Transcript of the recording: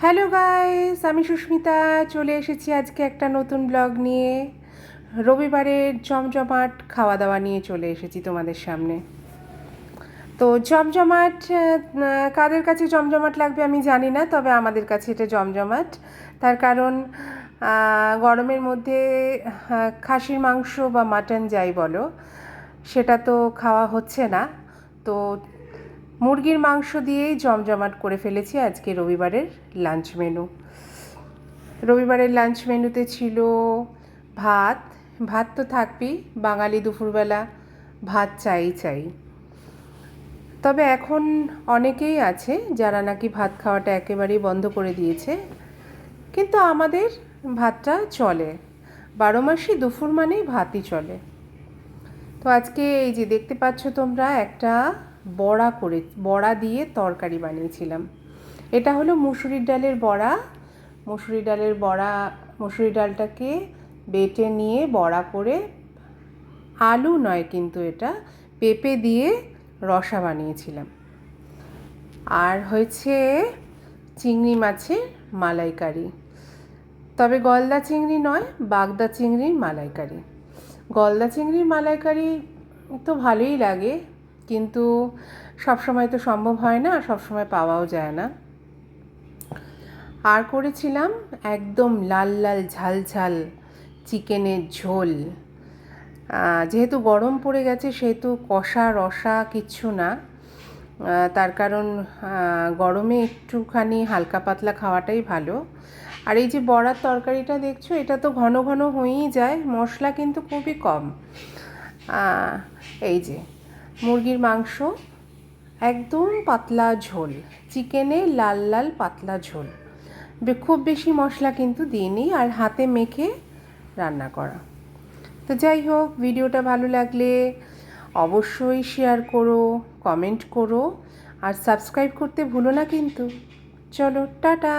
Hello guys, আমি সুস্মিতা চলে এসেছি আজকে একটা নতুন ব্লগ নিয়ে। রবিবারের জমজমাট খাওয়া দাওয়া নিয়ে চলে এসেছি তোমাদের সামনে। তো জমজমাট কাদের কাছে জমজমাট লাগবে আমি জানি না, তবে আমাদের কাছে এটা জমজমাট। তার কারণ গরমের মধ্যে খাসির মাংস বা মাটন যাই বলো, সেটা তো খাওয়া হচ্ছে না। তো মুরগির মাংস দিয়েই জমজমাট করে ফেলেছি আজকে রবিবারের লাঞ্চ মেনু। রবিবারের লাঞ্চ মেনুতে ছিল ভাত। ভাত তো থাকবেই, বাঙালি দুপুরবেলা ভাত চাই। তবে এখন অনেকেই আছে যারা নাকি ভাত খাওয়াটা একেবারেই বন্ধ করে দিয়েছে, কিন্তু আমাদের ভাতটা চলে, 12 মাসই দুপুর মানেই ভাতই চলে। তো আজকে এই যে দেখতে পাচ্ছ তোমরা, একটা বড়া দিয়ে তরকারি বানিয়েছিলাম। এটা হলো মুসুরির ডালের বড়া। মুসুরি ডালটাকে বেটে নিয়ে বড়া করে, আলু নয় কিন্তু এটা পেঁপে দিয়ে রসা বানিয়েছিলাম। আর হয়েছে চিংড়ি মাছের মালাইকারি, তবে গলদা চিংড়ি নয়, বাগদা চিংড়ির মালাইকারি। গলদা চিংড়ির মালাইকারি তো ভালোই লাগে, কিন্তু সবসময় তো সম্ভব হয় না, সবসময় পাওয়াও যায় না। আর করেছিলাম একদম লাল লাল ঝাল চিকেনের ঝোল। যেহেতু গরম পড়ে গেছে সেহেতু কষা রসা কিচ্ছু না, তার কারণ গরমে একটুখানি হালকা পাতলা খাওয়াটাই ভালো। আর এই যে বড়ার তরকারিটা দেখছো, এটা তো ঘন ঘন হয়েই যায়, মশলা কিন্তু খুবই কম। এই যে মুরগির মাংস, একদম পাতলা ঝোল, চিকেনে লাল লাল পাতলা ঝোল, খুব বেশি মশলা কিন্তু দিইনি, আর হাতে মেখে রান্না করা। তো যাই হোক, ভিডিওটা ভালো লাগলে অবশ্যই শেয়ার করো, কমেন্ট করো, আর সাবস্ক্রাইব করতে ভুলো না কিন্তু। চলো, টাটা।